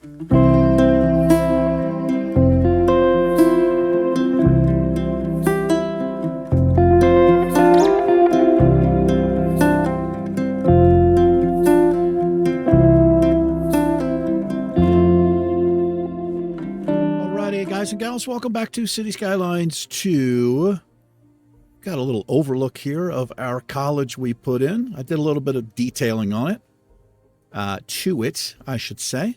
Guys and gals, welcome back to Cities Skylines 2. Got a little overlook here of our college we put in. I did a little bit of detailing on it. I should say.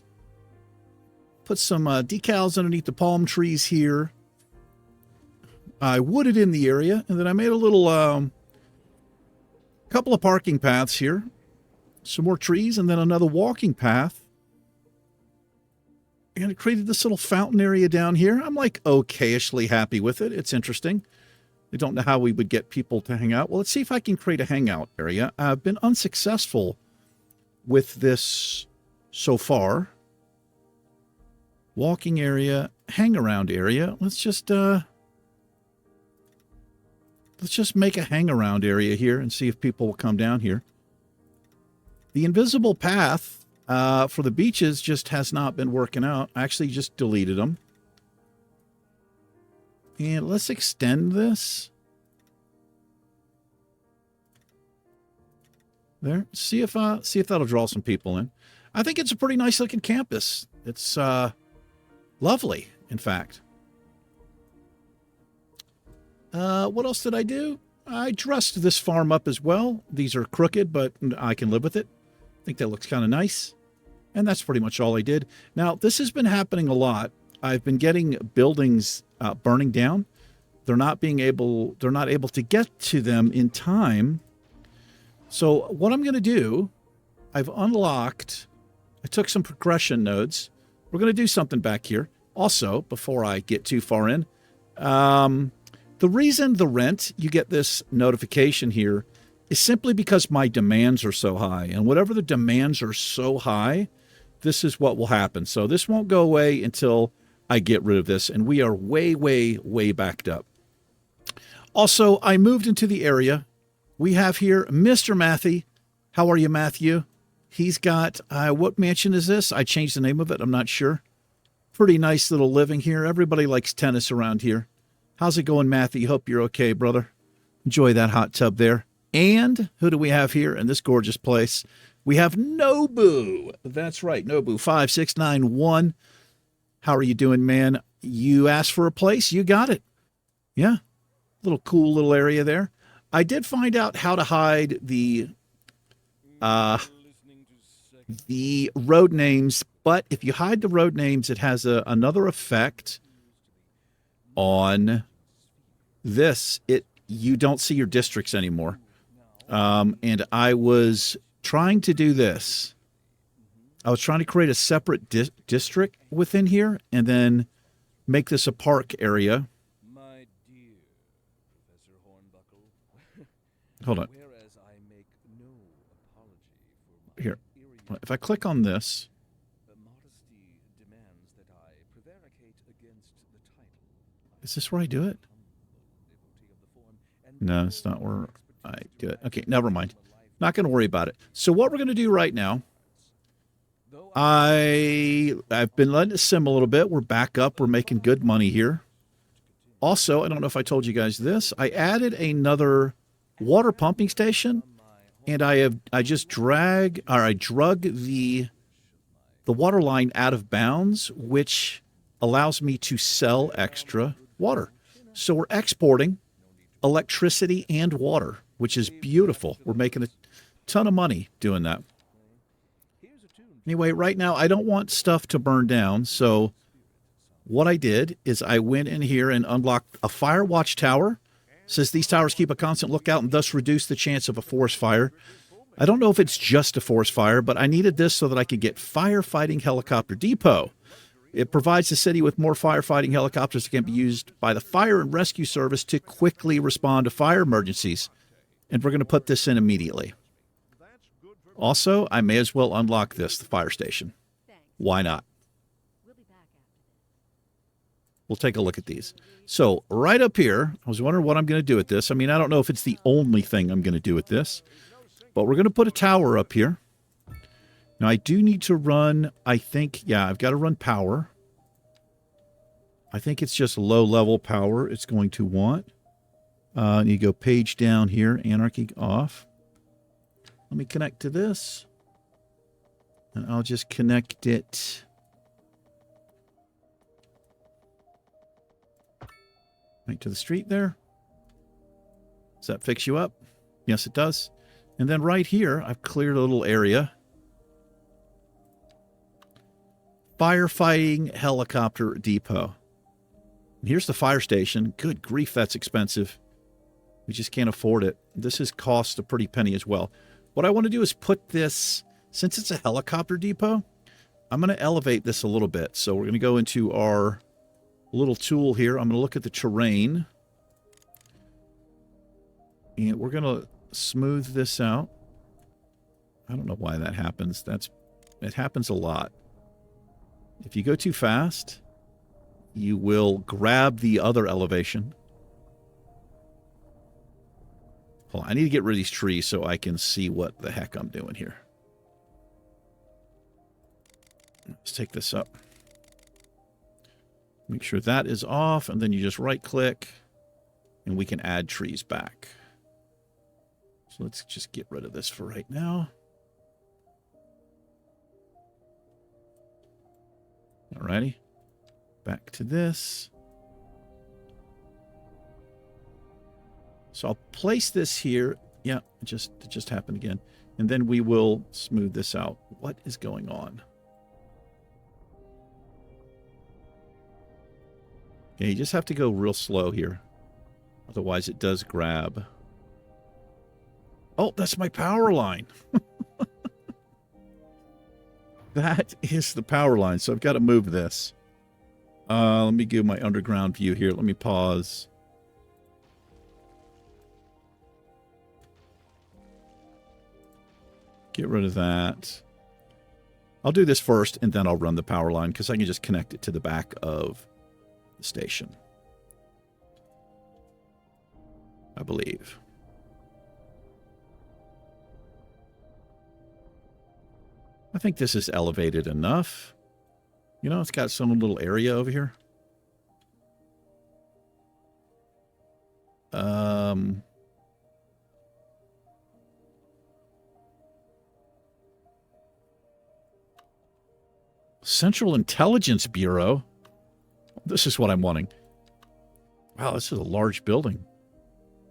Put some decals underneath the palm trees here. I wooded in the area, and then I made a little couple of parking paths here. Some more trees, and then another walking path. And it created this little fountain area down here. I'm like okayishly happy with it. It's interesting. I don't know how we would get people to hang out. Well, let's see if I can create a hangout area. I've been unsuccessful with this so far. Walking area, hang around area. Let's just make a hang around area here and see if people will come down here. The invisible path for the beaches just has not been working out. I actually just deleted them. And let's extend this. There. See if that'll draw some people in. I think it's a pretty nice looking campus. It's lovely, in fact. What else did I do? I dressed this farm up as well. These are crooked, but I can live with it. I think that looks kind of nice. And that's pretty much all I did. Now, this has been happening a lot. I've been getting buildings burning down. They're not able to get to them in time. So what I'm going to do, I took some progression nodes. We're going to do something back here. Also, before I get too far in, the reason the rent, you get this notification here, is simply because my demands are so high. And whatever the demands are so high, this is what will happen. So this won't go away until I get rid of this. And we are way, way, way backed up. Also, I moved into the area. We have here Mr. Matthew. How are you, Matthew? He's got, what mansion is this? I changed the name of it. I'm not sure. Pretty nice little living here. Everybody likes tennis around here. How's it going, Matthew? Hope you're okay, brother. Enjoy that hot tub there. And who do we have here in this gorgeous place? We have Nobu. That's right, Nobu 5691. How are you doing, man? You asked for a place, you got it. Yeah, little cool little area there. I did find out how to hide the road names, but if you hide the road names, it has another effect on this. You don't see your districts anymore. And I was trying to do this. I was trying to create a separate district within here and then make this a park area. My dear Professor Hornbuckle. Hold on. Whereas I make no apology for Here. If I click on this. Modesty demands that I prevaricate against the title. Is this where I do it? No, it's not where I do it. Okay, never mind. Not going to worry about it. So what we're going to do right now, I've been letting it sim a little bit. We're back up. We're making good money here. Also, I don't know if I told you guys this. I added another water pumping station, and I drug the water line out of bounds, which allows me to sell extra water. So we're exporting electricity and water, which is beautiful. We're making a ton of money doing that. Anyway, right now, I don't want stuff to burn down. So what I did is I went in here and unlocked a fire watch tower. It says these towers keep a constant lookout and thus reduce the chance of a forest fire. I don't know if it's just a forest fire, but I needed this so that I could get firefighting helicopter depot. It provides the city with more firefighting helicopters that can be used by the fire and rescue service to quickly respond to fire emergencies. And we're going to put this in immediately. Also, I may as well unlock this, the fire station. Why not? We'll take a look at these. So right up here, I was wondering what I'm going to do with this. I mean, I don't know if it's the only thing I'm going to do with this, but we're going to put a tower up here. Now, I do need to run, I think, yeah, I've got to run power. I think it's just low-level power it's going to want. And you go page down here, Anarchy off. Let me connect to this. And I'll just connect it right to the street there. Does that fix you up? Yes, it does. And then right here, I've cleared a little area. Firefighting helicopter depot. And here's the fire station. Good grief, that's expensive. We just can't afford it. This has cost a pretty penny as well. What I want to do is put this, since it's a helicopter depot, I'm going to elevate this a little bit. So we're going to go into our little tool here. I'm going to look at the terrain. And we're going to smooth this out. I don't know why that happens. It happens a lot. If you go too fast, you will grab the other elevation. Hold on, I need to get rid of these trees so I can see what the heck I'm doing here. Let's take this up. Make sure that is off, and then you just right-click, and we can add trees back. So let's just get rid of this for right now. Alrighty. Back to this. So I'll place this here. Yeah, it just happened again. And then we will smooth this out. What is going on? Okay, you just have to go real slow here. Otherwise it does grab. Oh, that's my power line. That is the power line. So I've got to move this. Let me give my underground view here. Let me pause. Get rid of that. I'll do this first, and then I'll run the power line, because I can just connect it to the back of the station. I believe. I think this is elevated enough. You know, it's got some little area over here. Central Intelligence Bureau. This is what I'm wanting. Wow, this is a large building.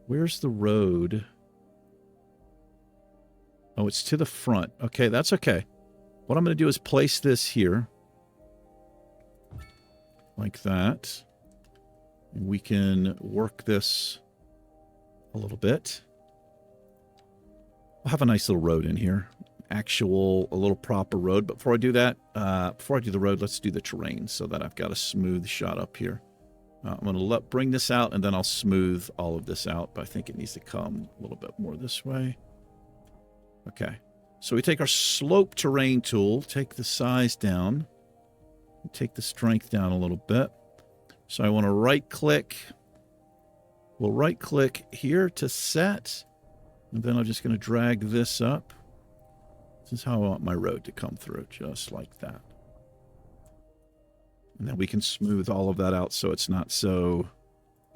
Where's the road? Oh, it's to the front. Okay, that's okay. What I'm going to do is place this here. Like that. And we can work this a little bit. We'll have a nice little road in here. A little proper road. But before I do that, before I do the road, let's do the terrain so that I've got a smooth shot up here. I'm going to bring this out, and then I'll smooth all of this out. But I think it needs to come a little bit more this way. Okay. So we take our slope terrain tool, take the size down, and take the strength down a little bit. So I want to right-click. We'll right-click here to set. And then I'm just going to drag this up. This is how I want my road to come through, just like that. And then we can smooth all of that out so it's not so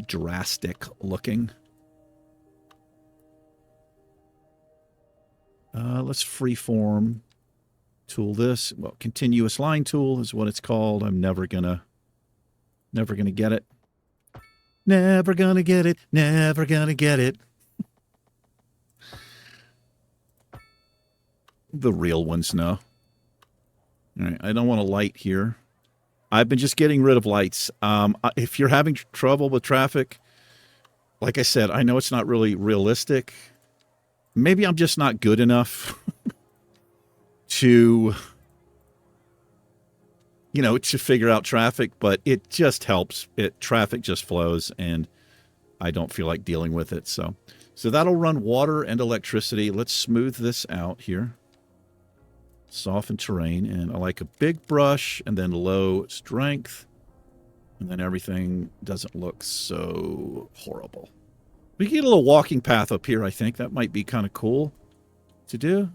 drastic looking. Let's freeform tool this. Well, continuous line tool is what it's called. I'm never gonna get it. Never gonna get it. Never gonna get it. The real ones know. All right, I don't want a light here. I've been just getting rid of lights. If you're having trouble with traffic, like I said, I know it's not really realistic. Maybe I'm just not good enough to, to figure out traffic, but it just helps. Traffic just flows, and I don't feel like dealing with it. So that'll run water and electricity. Let's smooth this out here. Soften terrain, and I like a big brush and then low strength, and then everything doesn't look so horrible. We can get a little walking path up here. I think that might be kind of cool to do.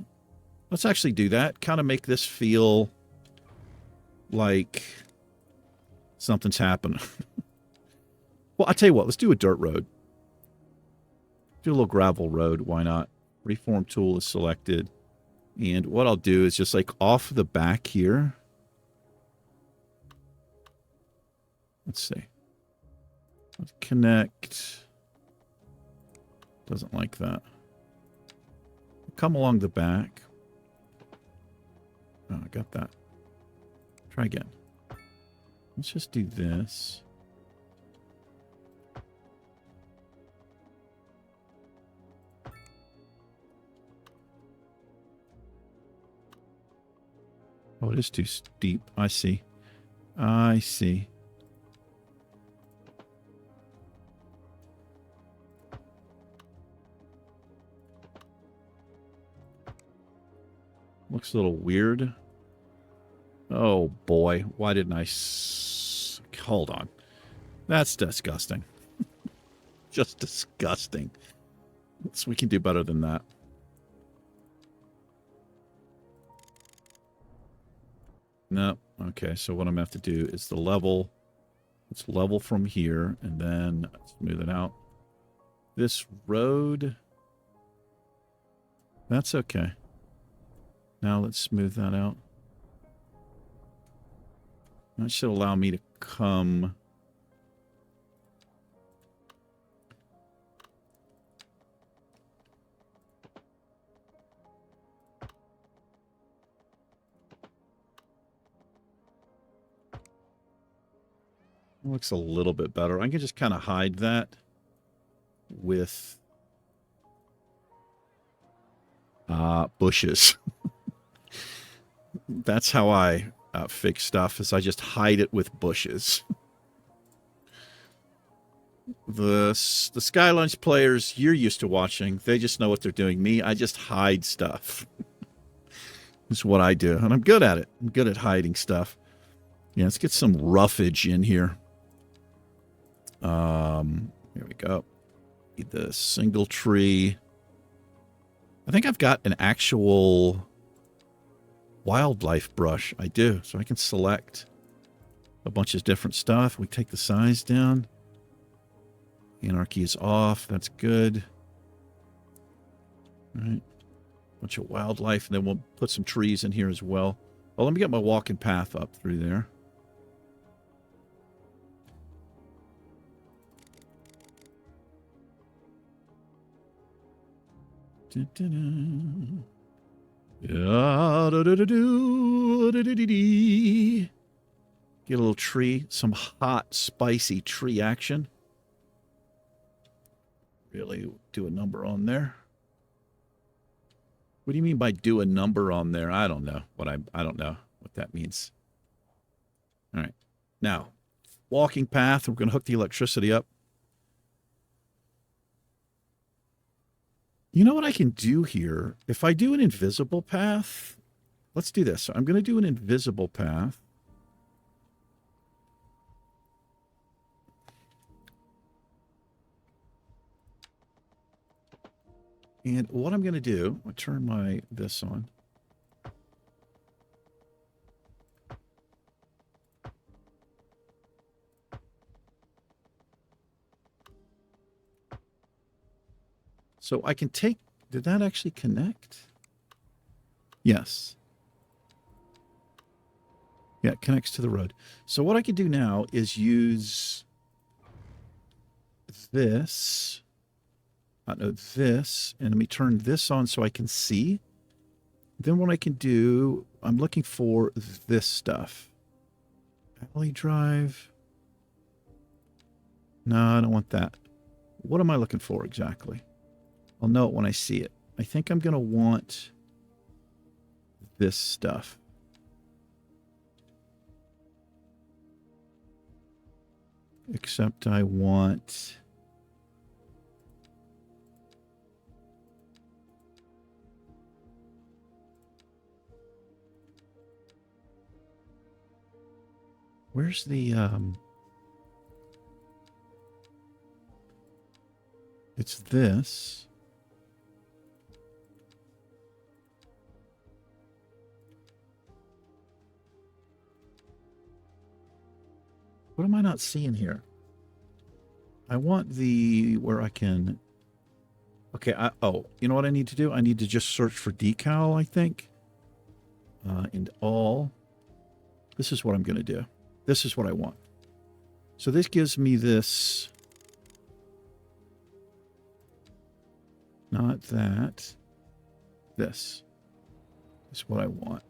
Let's actually do that. Kind of make this feel like something's happening. Well, I'll tell you what. Let's do a dirt road. Do a little gravel road. Why not? Reform tool is selected. And what I'll do is just like off the back here. Let's see. Let's connect. Doesn't like that. Come along the back. Oh, I got that. Try again. Let's just do this. Oh, it is too steep. I see. I see. Looks a little weird. Oh, boy. Why didn't I... Hold on. That's disgusting. Just disgusting. So we can do better than that. No. Okay, so what I'm going to have to do is the level. Let's level from here, and then smooth it out. This road... That's okay. Now let's smooth that out. That should allow me to come... Looks a little bit better. I can just kind of hide that with bushes. That's how I fix stuff, is I just hide it with bushes. The Skylines players you're used to watching, they just know what they're doing. Me, I just hide stuff. That's what I do, and I'm good at it. I'm good at hiding stuff. Yeah, let's get some roughage in here. Here we go. Need the single tree. I think I've got an actual wildlife brush. I do. So I can select a bunch of different stuff. We take the size down. Anarchy is off. That's good. All right. Bunch of wildlife. And then we'll put some trees in here as well. Oh, let me get my walking path up through there. Get a little tree, some hot, spicy tree action. Really do a number on there. What do you mean by do a number on there? I don't know what I don't know what that means. All right. Now, walking path, we're going to hook the electricity up. You know what I can do here? If I do an invisible path, let's do this. So I'm going to do an invisible path. And what I'm going to do, I'll turn this on. So I can take, did that actually connect? Yes. Yeah, it connects to the road. So what I can do now is use this. This, and let me turn this on so I can see. Then what I can do, I'm looking for this stuff. Alley drive. No, I don't want that. What am I looking for exactly? I'll know it when I see it. I think I'm going to want this stuff. Except I want... Where's the, It's this. What am I not seeing here? I want the, where I can, okay, oh, you know what I need to do? I need to just search for decal, I think. And all, this is what I'm going to do. This is what I want. So this gives me this, not that, this is what I want.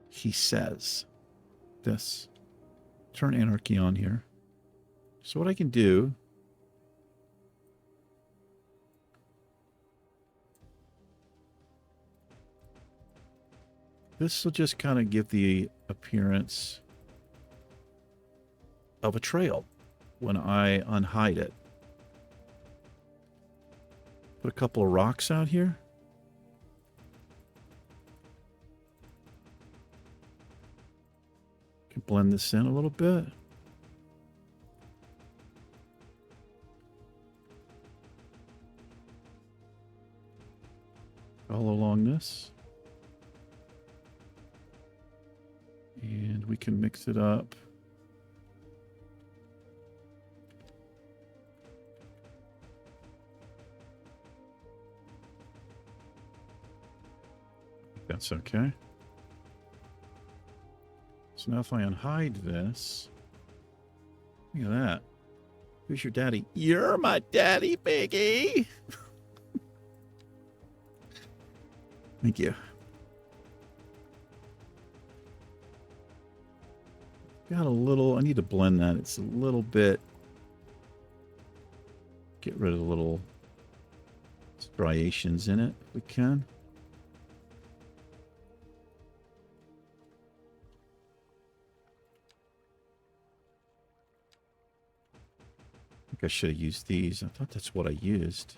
He says this. Turn Anarchy on here. So what I can do, this will just kind of give the appearance of a trail when I unhide it. Put a couple of rocks out here. Can blend this in a little bit. All along this. And we can mix it up. That's okay. So now if I unhide this, look at that. Who's your daddy? You're my daddy, Biggie. Thank you. Got a little, I need to blend that. It's a little bit, get rid of the little striations in it if we can. I think I should have used these. I thought that's what I used.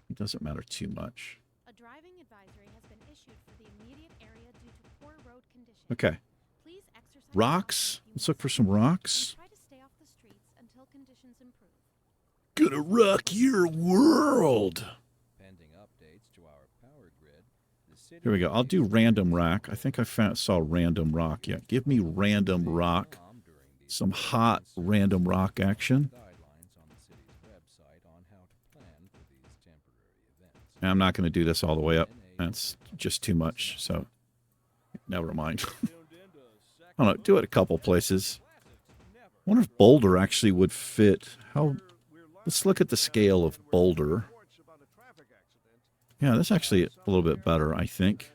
It doesn't matter too much. A driving advisory has been issued for the immediate area due to poor road conditions. Okay. Please exercise Rocks. Let's look for some rocks. and try to stay off the streets until conditions improve. Gonna rock your world. Pending updates to our power grid, the city Here we go. I'll do random rock. I think I saw random rock. Yeah, give me random rock. Some hot random rock action. guidelines on the city's website on how to plan for these temporary events. And I'm not going to do this all the way up. That's just too much. So, never mind. I don't know. Do it a couple places. I wonder if Boulder actually would fit. How? Let's look at the scale of Boulder. Yeah, that's actually a little bit better, I think.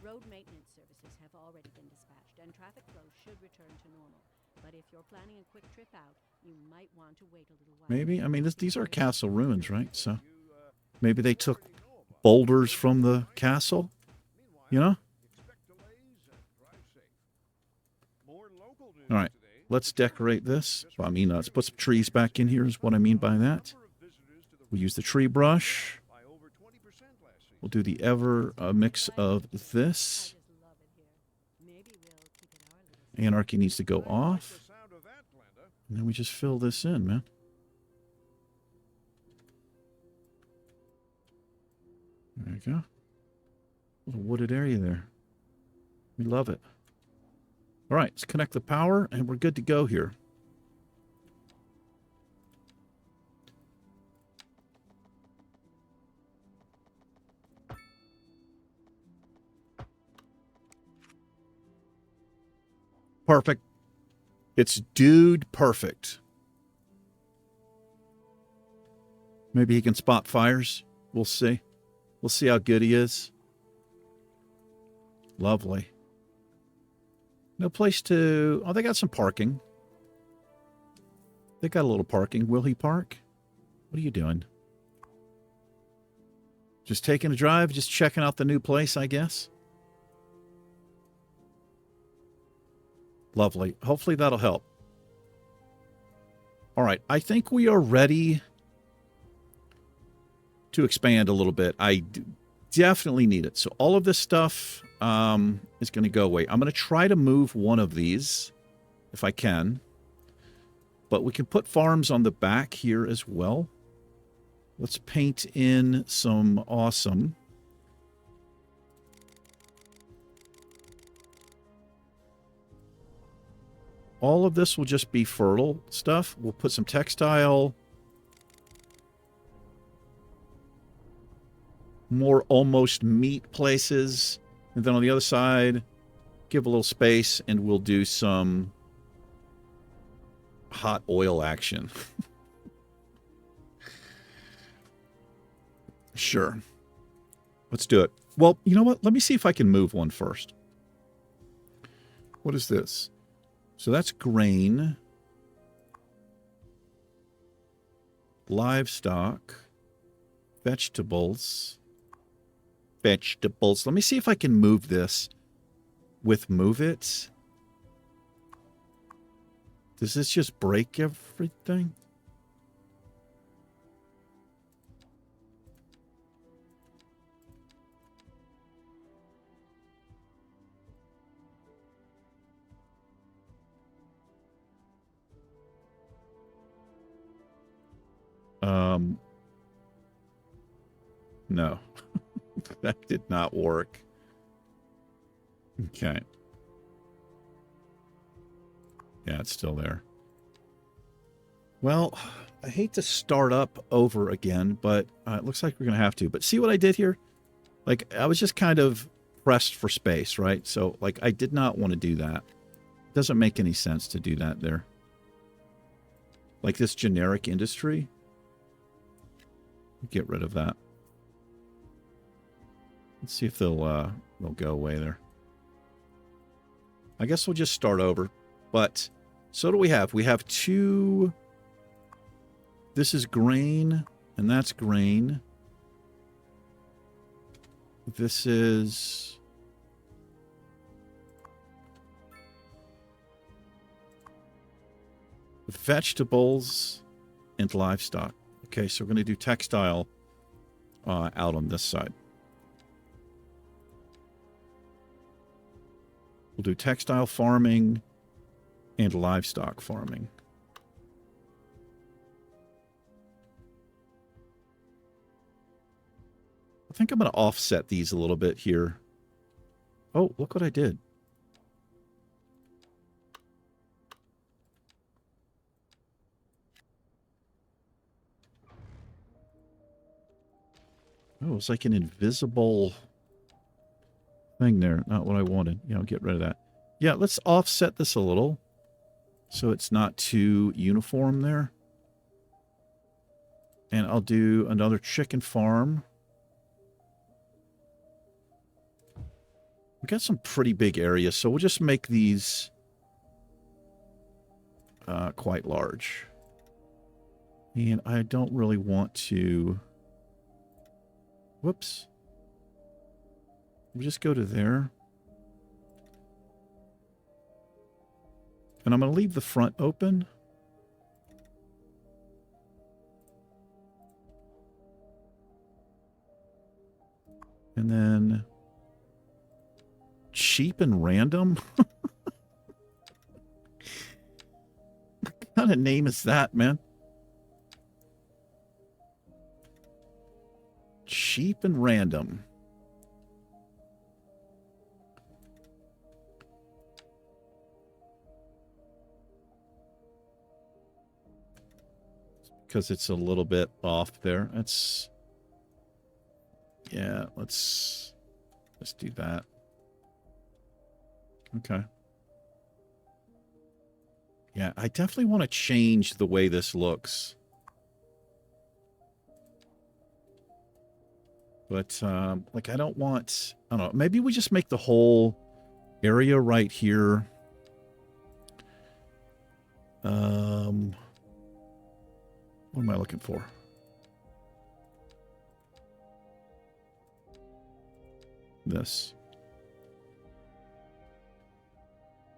Road maintenance services have already been dispatched, and traffic flow should return to normal. But if you're planning a quick trip out, you might want to wait a little while. Maybe. I mean, these are castle ruins, right? So maybe they took boulders from the castle, you know? All right, let's decorate this. Well, I mean, let's put some trees back in here is what I mean by that. We'll use the tree brush. We'll do the mix of this. Anarchy needs to go off. And then we just fill this in, man. There you go. Little wooded area there. We love it. All right, let's connect the power, and we're good to go here. Perfect. It's dude perfect. Maybe he can spot fires. We'll see. We'll see how good he is. Lovely. No place to... Oh, they got some parking. They got a little parking. Will he park? What are you doing? Just taking a drive? Just checking out the new place, I guess? Lovely. Hopefully that'll help. All right. I think we are ready to expand a little bit. I definitely need it. So all of this stuff is going to go away. I'm going to try to move one of these if I can. but we can put farms on the back here as well. Let's paint in some awesome. All of this will just be fertile stuff. We'll put some textile. More almost meat places. And then on the other side, give a little space and we'll do some hot oil action. Sure. Let's do it. Well, you know what? Let me see if I can move one first. What is this? So that's grain. Livestock. Vegetables. Vegetables. Let me see if I can move this with Move It. Does this just break everything? No. That did not work. Okay. Yeah, it's still there. Well, I hate to start up over again, but it looks like we're going to have to. But see what I did here? Like, I was just kind of pressed for space, right? So, like, I did not want to do that. It doesn't make any sense to do that there. Like this generic industry. Get rid of that. Let's see if they'll go away there. I guess we'll just start over. But, so what do we have? We have two... This is grain, and that's grain. This is... vegetables and livestock. Okay, so we're going to do textile out on this side. We'll do textile farming and livestock farming. I think I'm going to offset these a little bit here. Oh, look what I did. Oh, it's like an invisible thing there. Not what I wanted. Yeah, I'll get rid of that. Yeah, let's offset this a little so it's not too uniform there. And I'll do another chicken farm. We got some pretty big areas, so we'll just make these quite large. And I don't really want to... Whoops. We'll just go to there. And I'm going to leave the front open. And then... cheap and random? What kind of name is that, man? Cheap and random. Because it's a little bit off there. That's... yeah, let's do that. Okay. Yeah, I definitely want to change the way this looks. But, like, I don't want... I don't know. Maybe we just make the whole area right here. What am I looking for? This.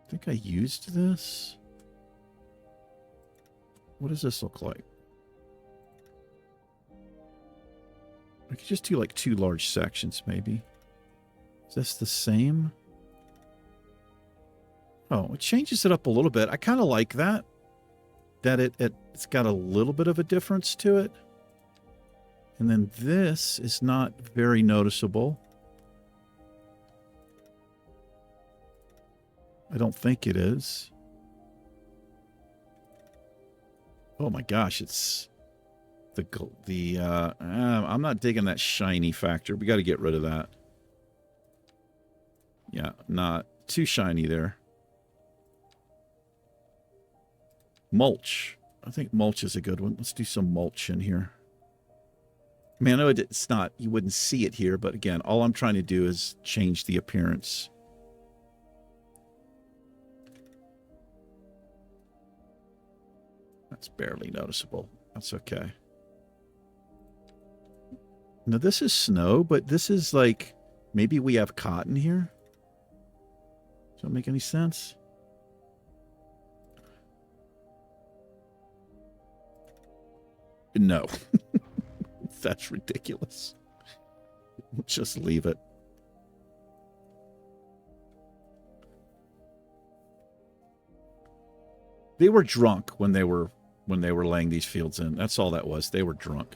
I think I used this. What does this look like? I could just do like 2 large sections, maybe. Is this the same? Oh, it changes it up a little bit. I kind of like that. that it's got a little bit of a difference to it. And then this is not very noticeable. I don't think it is. Oh my gosh, it's I'm not digging that shiny factor. We got to get rid of that. Yeah, not too shiny there. Mulch. I think mulch is a good one. Let's do some mulch in here. I mean, I know it's not, you wouldn't see it here, but again, all I'm trying to do is change the appearance. That's barely noticeable. That's okay. Now, this is snow, but this is like, maybe we have cotton here? Does that make any sense? No. That's ridiculous. Just leave it. They were drunk when they were laying these fields in. That's all that was. They were drunk.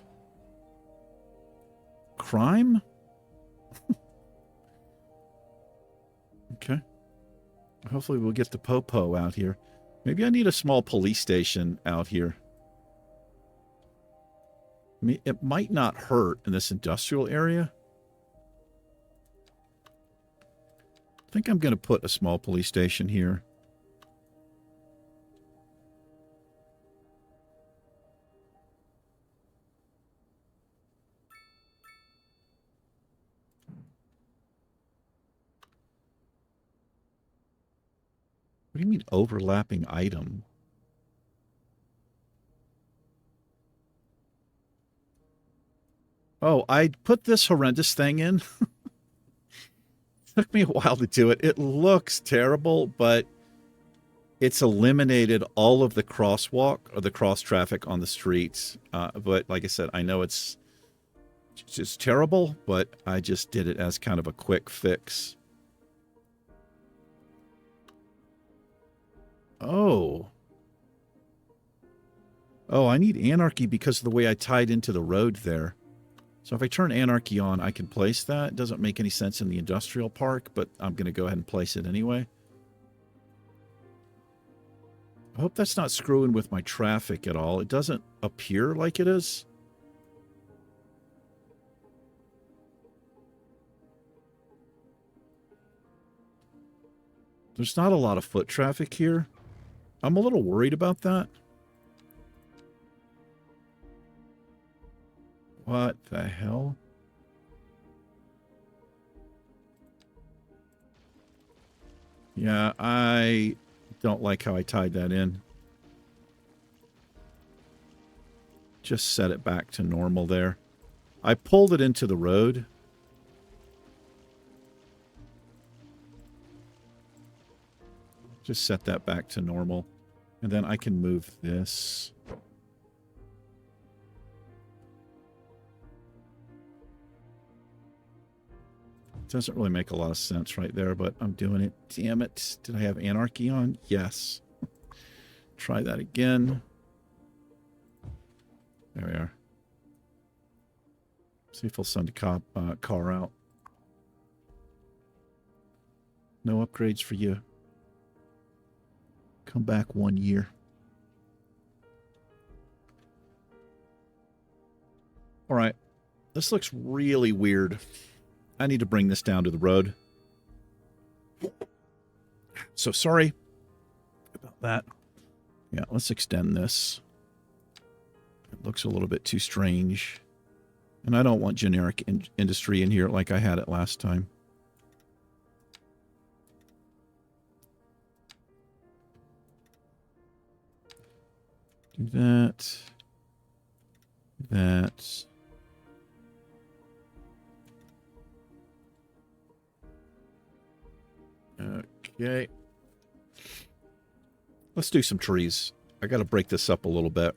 Crime? Okay. Hopefully we'll get the Popo out here. Maybe I need a small police station out here. I mean, it might not hurt in this industrial area. I think I'm going to put a small police station here. What do you mean overlapping item? Oh, I put this horrendous thing in. Took me a while to do it. It looks terrible, but it's eliminated all of the crosswalk or the cross traffic on the streets. But like I said, I know it's just terrible, but I just did it as kind of a quick fix. Oh. Oh, I need Anarchy because of the way I tied into the road there. So if I turn Anarchy on, I can place that. It doesn't make any sense in the industrial park, but I'm going to go ahead and place it anyway. I hope that's not screwing with my traffic at all. It doesn't appear like it is. There's not a lot of foot traffic here. I'm a little worried about that. What the hell? Yeah, I don't like how I tied that in. Just set it back to normal there. I pulled it into the road. Just set that back to normal. And then I can move this. Doesn't really make a lot of sense right there, but I'm doing it. Damn it. Did I have Anarchy on? Yes. Try that again. There we are. See if we'll send a car out. No upgrades for you. Come back 1 year. All right. This looks really weird. I need to bring this down to the road. So sorry about that. Yeah, let's extend this. It looks a little bit too strange. And I don't want generic industry in here like I had it last time. Do that. That. Okay. Let's do some trees. I got to break this up a little bit.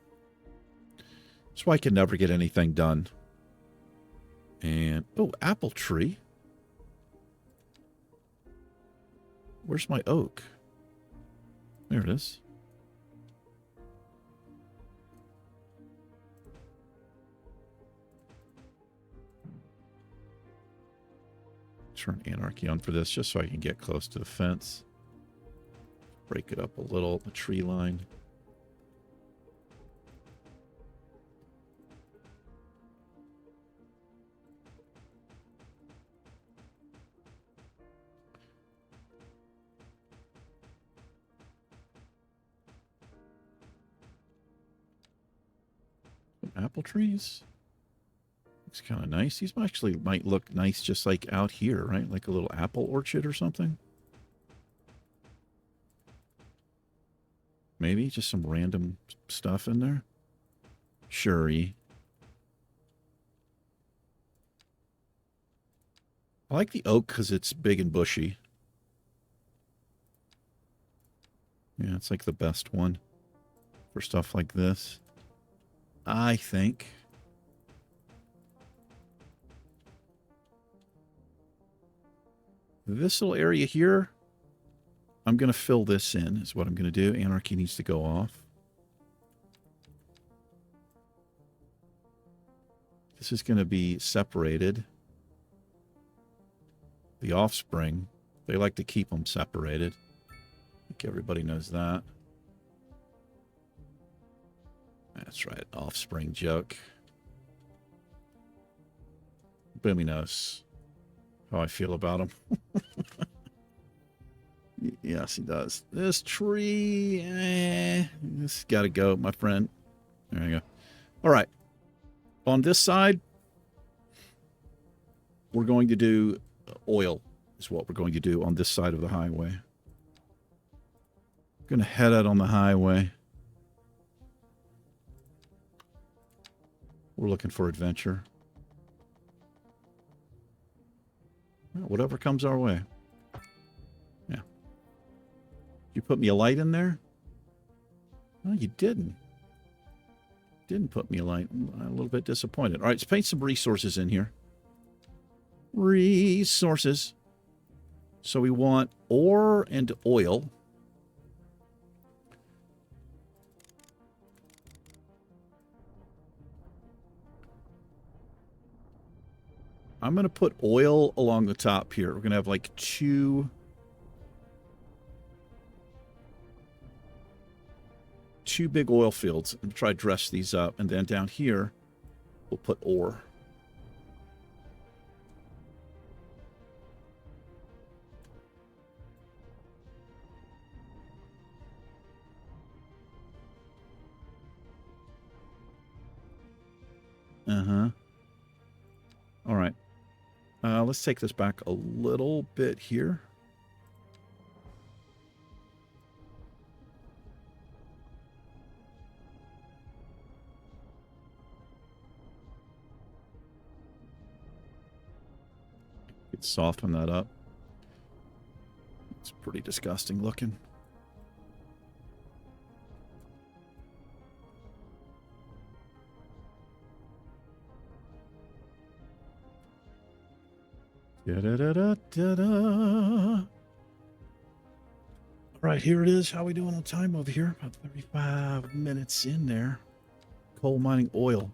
That's why I can never get anything done. And, oh, apple tree. Where's my oak? There it is. turn Anarchy on for this just so I can get close to the fence. Break it up a little, the tree line. Apple trees. Looks kind of nice. These actually might look nice just like out here, right? Like a little apple orchard or something. Maybe just some random stuff in there. Sure-y. I like the oak because it's big and bushy. Yeah, it's like the best one for stuff like this, I think. This little area here, I'm going to fill this in, is what I'm going to do. Anarchy needs to go off. This is going to be separated. The offspring, they like to keep them separated. I think everybody knows that. That's right, offspring joke. Boomy knows how I feel about him. Yes, he does. This tree, this got to go, my friend. There you go. All right. On this side, we're going to do oil is what we're going to do on this side of the highway. I'm going to head out on the highway. We're looking for adventure. Whatever comes our way. Yeah. You put me a light in there? No, you didn't. Didn't put me a light. I'm a little bit disappointed. All right, let's paint some resources in here. Resources. So we want ore and oil. I'm going to put oil along the top here. We're going to have like two big oil fields and try to dress these up. And then down here, we'll put ore. Uh-huh. All right. Let's take this back a little bit here. Soften that up. It's pretty disgusting looking. Da-da-da-da-da-da. All right, here it is. How are we doing on time over here? About 35 minutes in there. Coal mining oil.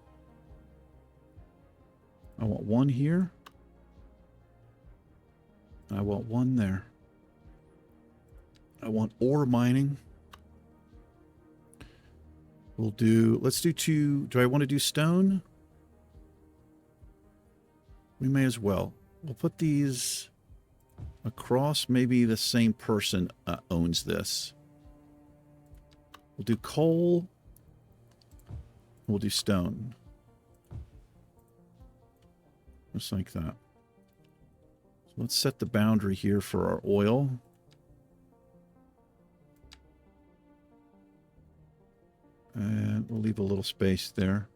I want one here. I want one there. I want ore mining. We'll do, let's do two. Do I want to do stone? We may as well. We'll put these across. Maybe the same person owns this. We'll do coal. We'll do stone. Just like that. So let's set the boundary here for our oil. And we'll leave a little space there.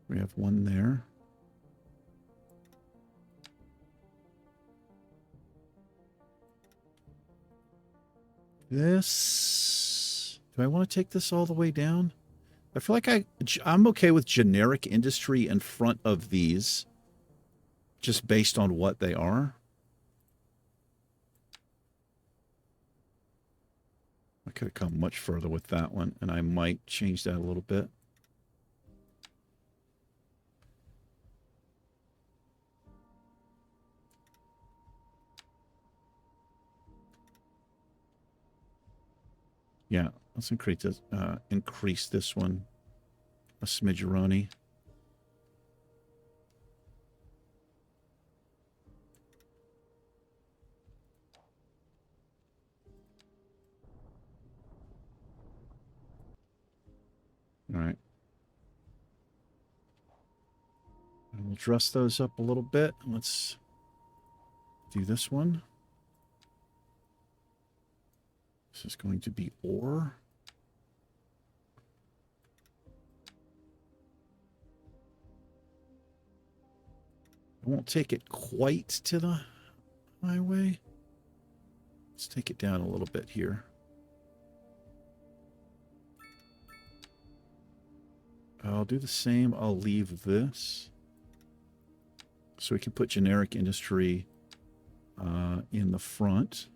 We have one there. This... Do I want to take this all the way down? I feel like I'm okay with generic industry in front of these, just based on what they are. I could have come much further with that one, and I might change that a little bit. Yeah, let's increase this one a smidgeroni. All right. And we'll dress those up a little bit. Let's do this one. This is going to be ore. I won't take it quite to the highway. Let's take it down a little bit here. I'll do the same. I'll leave this. So we can put generic industry in the front.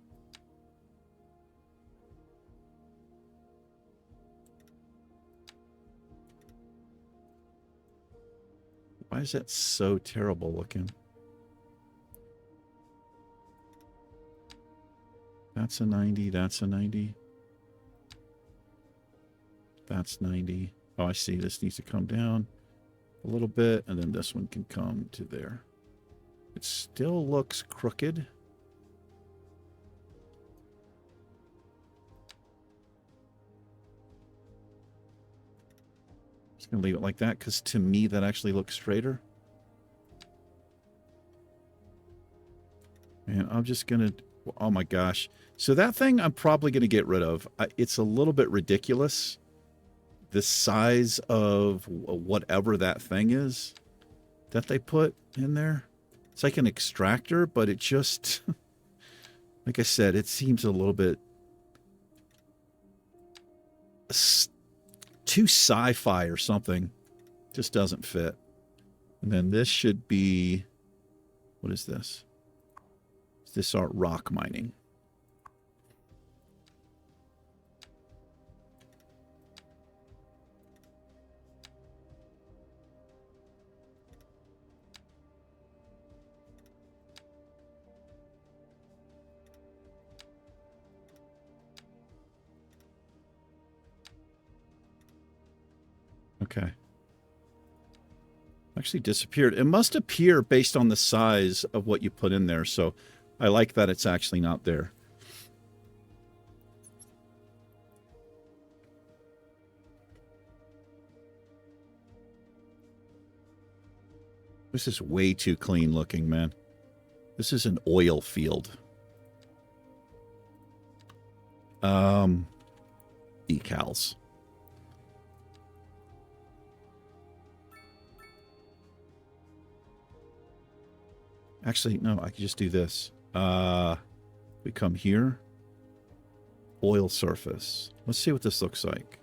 Why is that so terrible looking? That's a 90. That's a 90. That's 90. Oh, I see. This needs to come down a little bit, and then this one can come to there. It still looks crooked. Just going to leave it like that, because to me, that actually looks straighter. And I'm just going to... Oh, my gosh. So that thing I'm probably going to get rid of. It's a little bit ridiculous. The size of whatever that thing is that they put in there. It's like an extractor, but it just... Like I said, it seems a little bit... too sci-fi or something. Just doesn't fit. And then this should be... What is this? Is this our rock mining? Okay. Actually disappeared. It must appear based on the size of what you put in there, so I like that it's actually not there. This is way too clean looking, man. This is an oil field. Decals. Actually, no, I can just do this. We come here. Oil surface. Let's see what this looks like.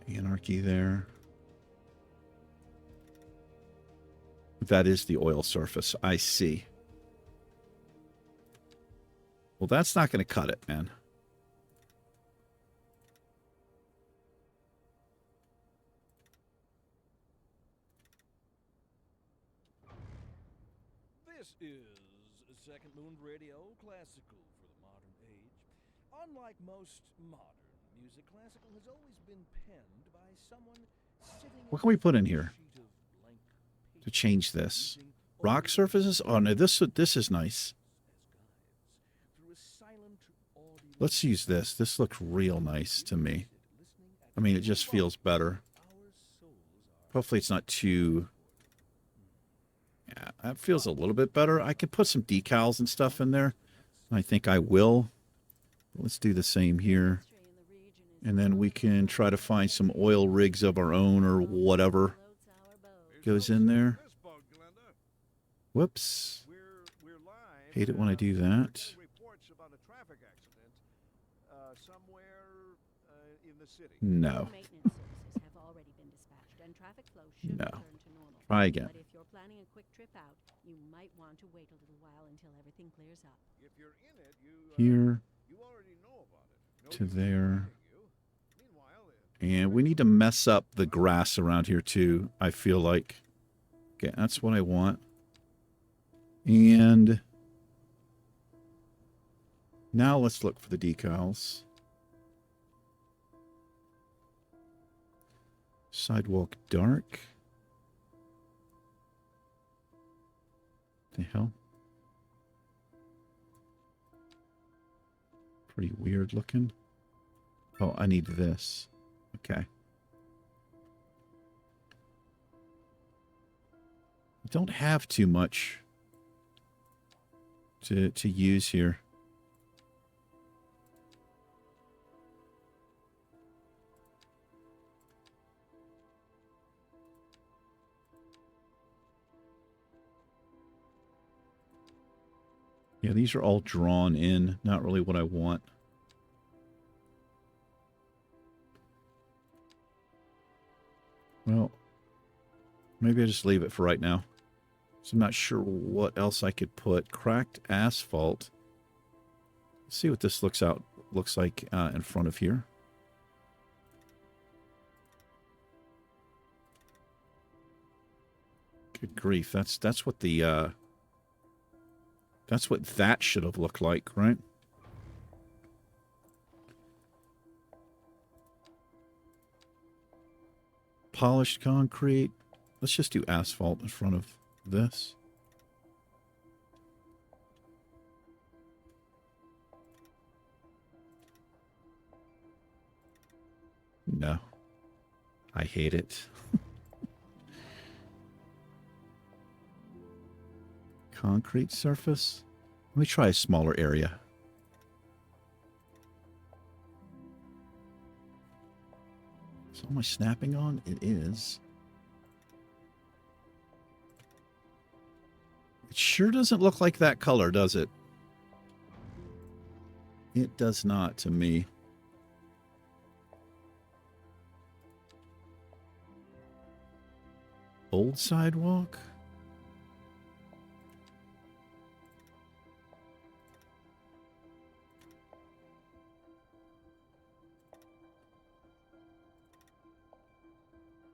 Anarchy there. That is the oil surface. I see. Well, that's not going to cut it, man. This is Second Moon Radio classical for the modern age. Unlike most modern music, classical has always been penned by someone sitting. What can we put in here to change this? Rock surfaces? Oh no, this is nice. Let's use this. This looks real nice to me. I mean, it just feels better. Hopefully it's not too... Yeah, that feels a little bit better. I could put some decals and stuff in there. I think I will. Let's do the same here. And then we can try to find some oil rigs of our own or whatever goes in there. Whoops. Hate it when I do that. No. No. Try again. But if you're planning a quick trip out, you might want to wait a little while until everything clears up. If you're in it, Here you already know about it. to there. And we need to mess up the grass around here too, I feel like. Okay, that's what I want. And now let's look for the decals. Sidewalk dark. The hell? Pretty weird looking. Oh, I need this. Okay. I don't have too much to use here. Yeah, these are all drawn in. Not really what I want. Well, maybe I just leave it for right now. So I'm not sure what else I could put. Cracked asphalt. Let's see what this looks like in front of here. Good grief! That's what the that's what that should have looked like, right? Polished concrete. Let's just do asphalt in front of this. No. I hate it. Concrete surface. Let me try a smaller area. Is all my snapping on? It is. It sure doesn't look like that color, does it? It does not to me. Old sidewalk?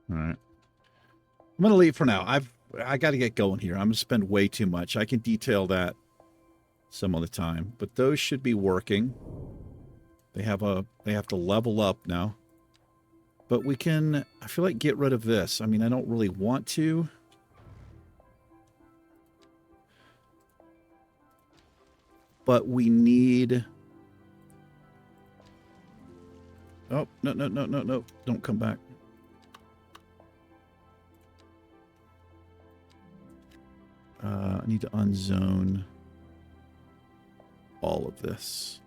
All right. I'm going to leave for now. I got to get going here. I'm going to spend way too much. I can detail that some other time, but those should be working. They have to level up now. But we can, I feel like, get rid of this. I mean, I don't really want to. But we need... Oh, no, no, no, no, no. Don't come back. I need to unzone all of this.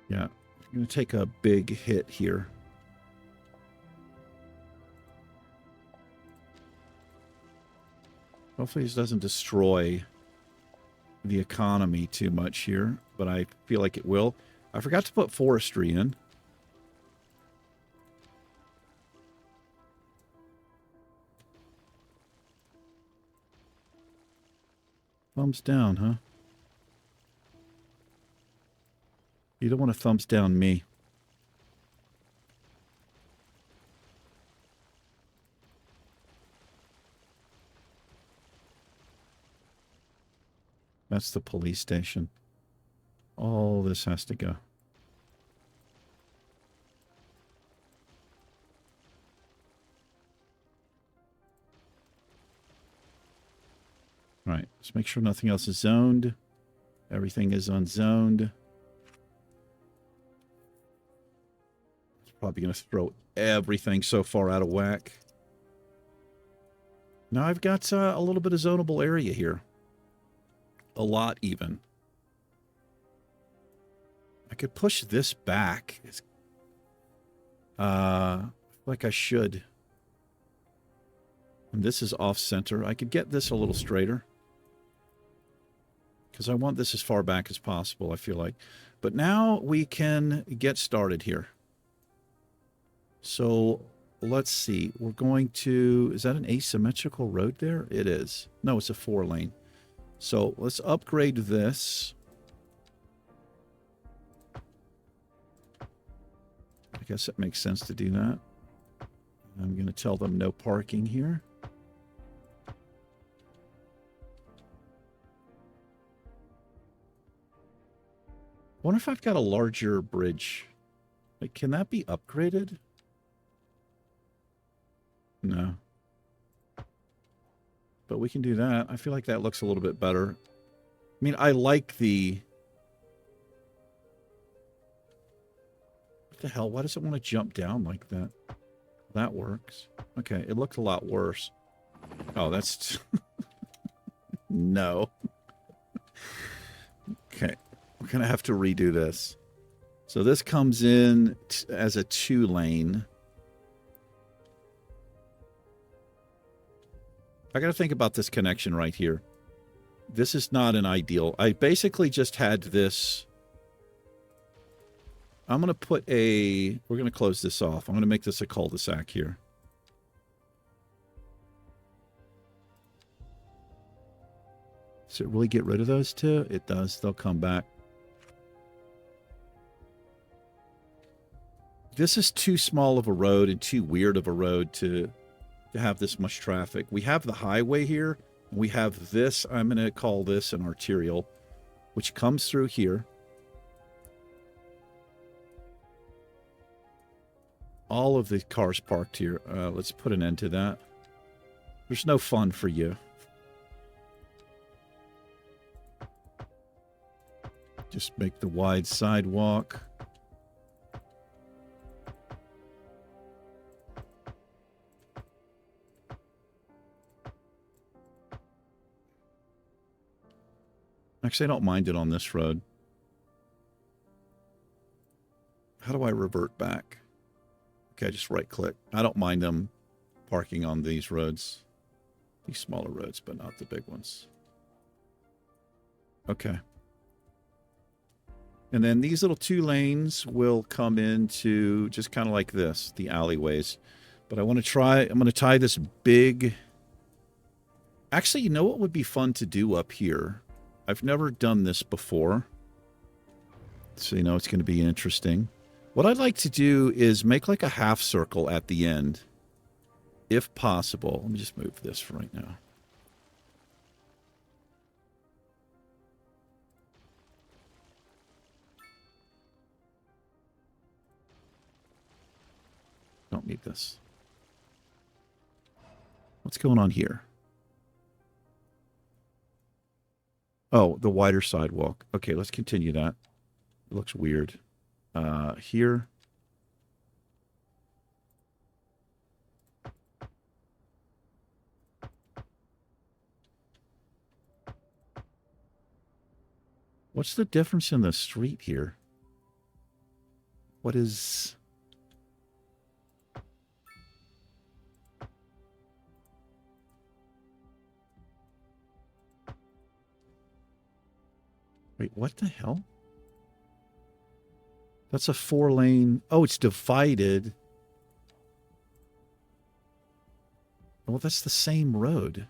Yeah, I'm going to take a big hit here. Hopefully this doesn't destroy the economy too much here, but I feel like it will. I forgot to put forestry in. Thumbs down, huh? You don't want to thumbs down me. That's the police station. All this has to go. All right, let's make sure nothing else is zoned. Everything is unzoned. It's probably going to throw everything so far out of whack. Now I've got a little bit of zonable area here. A lot, even. I could push this back. Like I should. And this is off-center. I could get this a little straighter. Because I want this as far back as possible, I feel like. But now we can get started here. So, let's see. We're going to... Is that an asymmetrical road there? It is. No, it's a 4-lane. So let's upgrade this. I guess it makes sense to do that. I'm going to tell them no parking here. Wonder if I've got a larger bridge. Like, can that be upgraded? No. But we can do that. I feel like that looks a little bit better. I mean, I like the... What the hell? Why does it want to jump down like that? That works. Okay, it looked a lot worse. Oh, that's... No. Okay. We're going to have to redo this. So this comes in as a 2-lane. I got to think about this connection right here. This is not an ideal. I basically just had this. I'm going to put a... We're going to close this off. I'm going to make this a cul-de-sac here. Does it really get rid of those two? It does. They'll come back. This is too small of a road and too weird of a road to have this much traffic. We have the highway here. We have this. I'm going to call this an arterial, which comes through here. All of the cars parked here. Let's put an end to that. There's no fun for you. Just make the wide sidewalk. Actually, I don't mind it on this road. How do I revert back? Okay, just right-click. I don't mind them parking on these roads. These smaller roads, but not the big ones. Okay. And then these little 2 lanes will come into just kind of like this, the alleyways. But I want to try, I'm going to tie this big... Actually, you know what would be fun to do up here? I've never done this before. So, you know, it's going to be interesting. What I'd like to do is make like a half circle at the end, if possible. Let me just move this for right now. Don't need this. What's going on here? Oh, the wider sidewalk. Okay, let's continue that. It looks weird. Here. What's the difference in the street here? What is... Wait, what the hell? That's a 4-lane... Oh, it's divided. Well, that's the same road.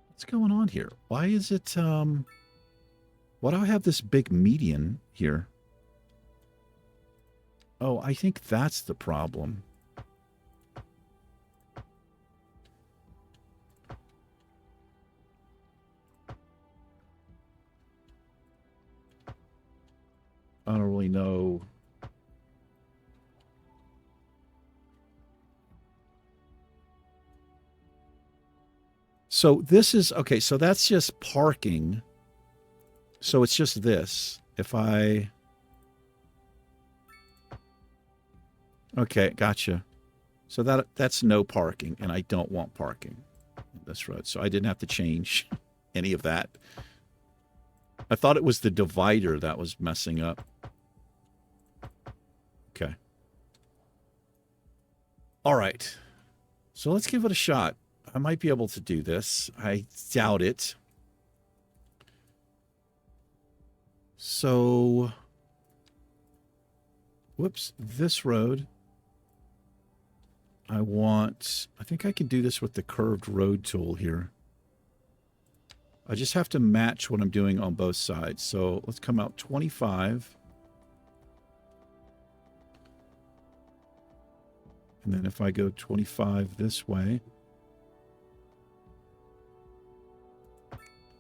What's going on here? Why is it... Why do I have this big median here? Oh, I think that's the problem. I don't really know. So this is, okay, so that's just parking. So it's just this. If I... Okay, gotcha. So that's no parking, and I don't want parking on this road. So I didn't have to change any of that. I thought it was the divider that was messing up. Okay. All right. So let's give it a shot. I might be able to do this. I doubt it. So, whoops, this road. I think I can do this with the curved road tool here. I just have to match what I'm doing on both sides. So let's come out 25. And then if I go 25 this way,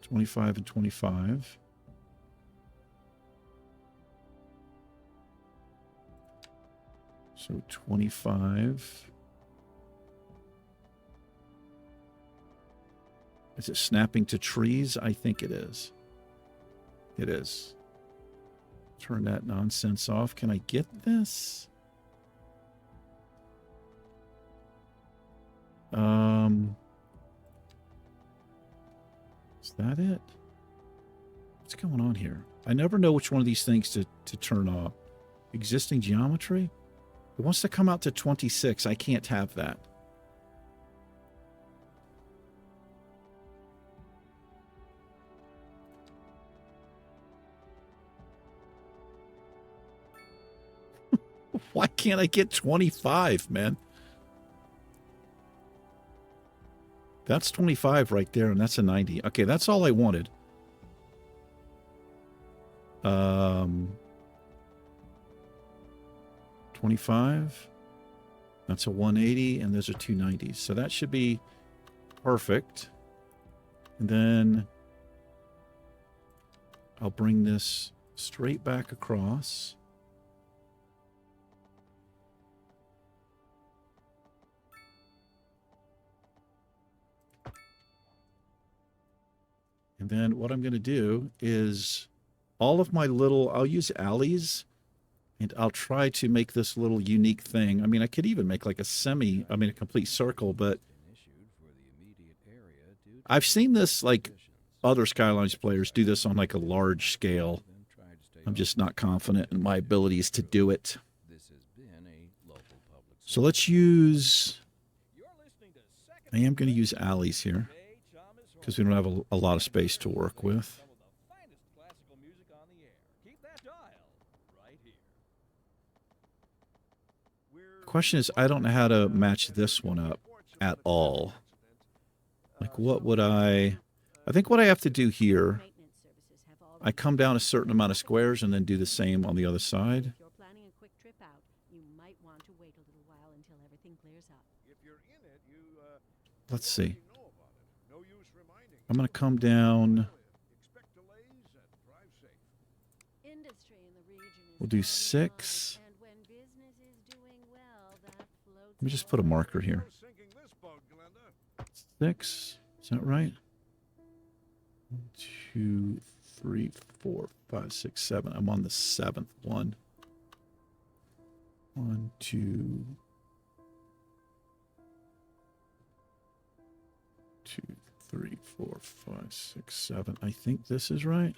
25 and 25. So 25. Is it snapping to trees? I think it is. It is. Turn that nonsense off. Can I get this? Is that it? What's going on here? I never know which one of these things to turn off. Existing geometry? It wants to come out to 26. I can't have that. Why can't I get 25, man? That's 25 right there, and that's a 90. Okay, that's all I wanted. 25. That's a 180, and those are 290s. So that should be perfect. And then I'll bring this straight back across. And then what I'm going to do is all of my little, I'll use alleys, and I'll try to make this little unique thing. I mean, I could even make like a complete circle, but I've seen this, like, other Skylines players do this on like a large scale. I'm just not confident in my abilities to do it. So let's use, I am going to use alleys here, because we don't have a lot of space to work with. The question is, I don't know how to match this one up at all. Like, what would I think what I have to do here, I come down a certain amount of squares and then do the same on the other side. Let's see. I'm going to come down. We'll do 6. Let me just put a marker here. 6. Is that right? 1, 2, 3, 4, 5, 6, 7. I'm on the 7th one. 1, 2, 3, 4, 5, 6, 7. I think this is right.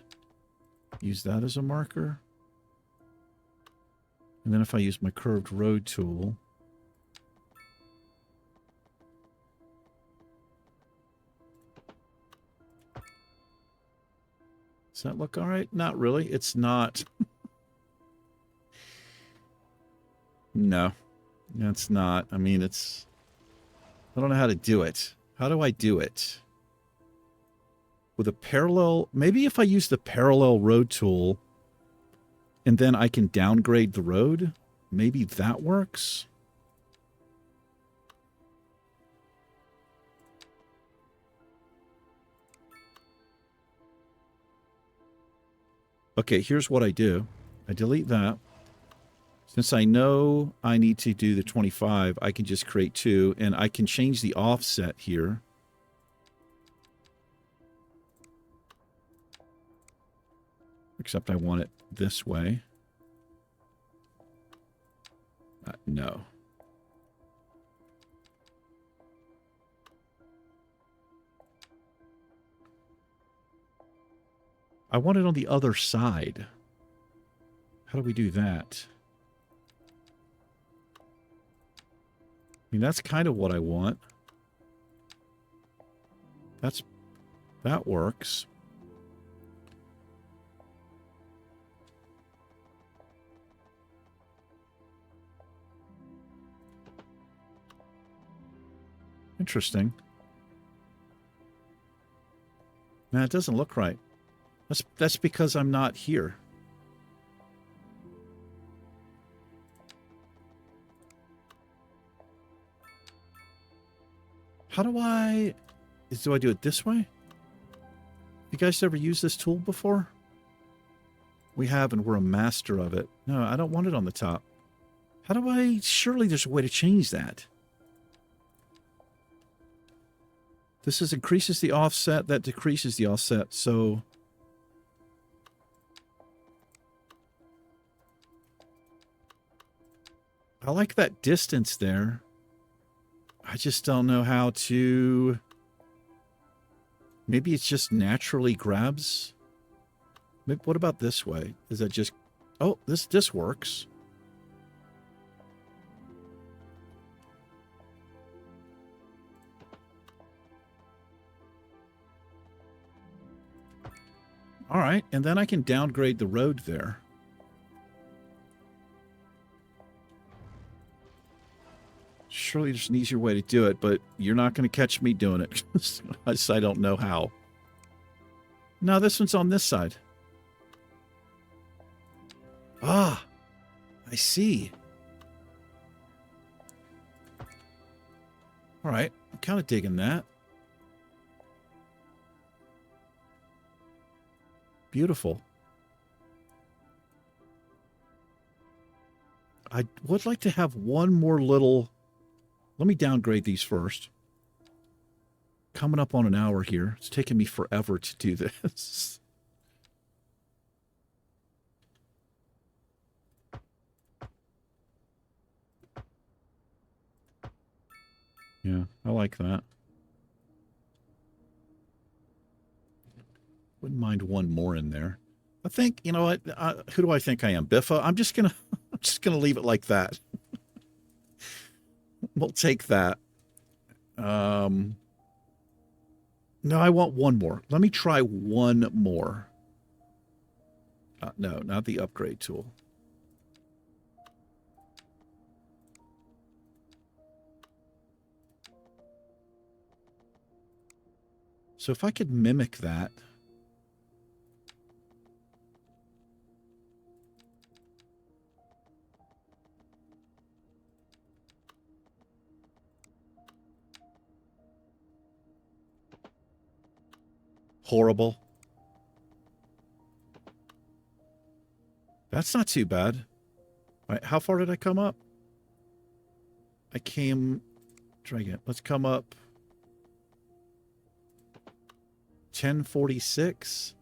Use that as a marker. And then if I use my curved road tool, does that look all right? Not really. It's not. No, it's not. I mean, it's, I don't know how to do it. How do I do it? With a parallel, maybe if I use the parallel road tool and then I can downgrade the road, maybe that works. Okay, here's what I do. I delete that. Since I know I need to do the 25, I can just create 2, and I can change the offset here. Except I want it this way. No. I want it on the other side. How do we do that? I mean, that's kind of what I want. That works. Interesting. Man, it doesn't look right. That's because I'm not here. How do I do it this way? You guys ever used this tool before? We have, and we're a master of it. No, I don't want it on the top. How do I... Surely there's a way to change that. This increases the offset, that decreases the offset, so... I like that distance there. I just don't know how to... Maybe it just naturally grabs... Maybe, what about this way? Is that just... Oh, this works. All right, and then I can downgrade the road there. Surely there's an easier way to do it, but you're not going to catch me doing it. I don't know how. No, this one's on this side. Ah, I see. All right, I'm kind of digging that. Beautiful. I would like to have one more little... Let me downgrade these first. Coming up on an hour here. It's taking me forever to do this. Yeah, I like that. Wouldn't mind one more in there. I think, you know what? Who do I think I am? Biffa? I'm just gonna leave it like that. We'll take that. No, I want one more. Let me try one more. No, not the upgrade tool. So if I could mimic that. Horrible. That's not too bad. All right, how far did I come up? I came... Try again. Let's come up... 1046.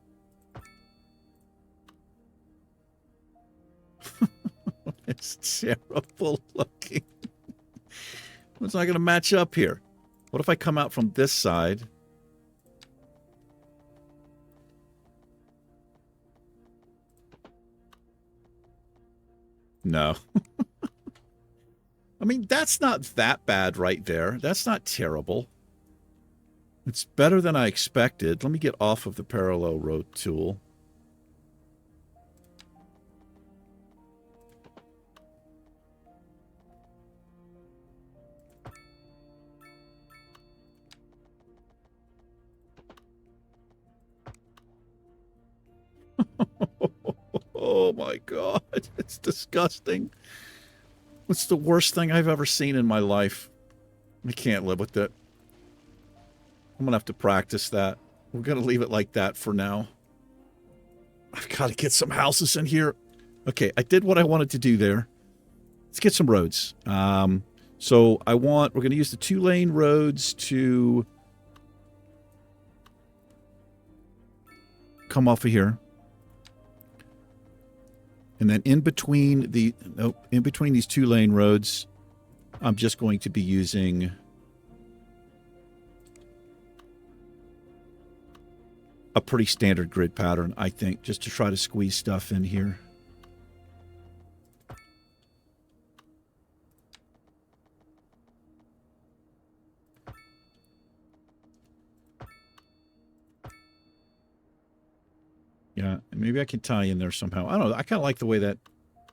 It's terrible looking. It's not going to match up here. What if I come out from this side? No. I mean, that's not that bad right there. That's not terrible. It's better than I expected. Let me get off of the parallel road tool. Oh my God, it's disgusting. It's the worst thing I've ever seen in my life. I can't live with it. I'm going to have to practice that. We're going to leave it like that for now. I've got to get some houses in here. Okay, I did what I wanted to do there. Let's get some roads. So we're going to use the 2-lane roads to come off of here. And then in between these 2-lane roads, I'm just going to be using a pretty standard grid pattern, I think, just to try to squeeze stuff in here. Yeah, maybe I can tie in there somehow. I don't know. I kind of like the way that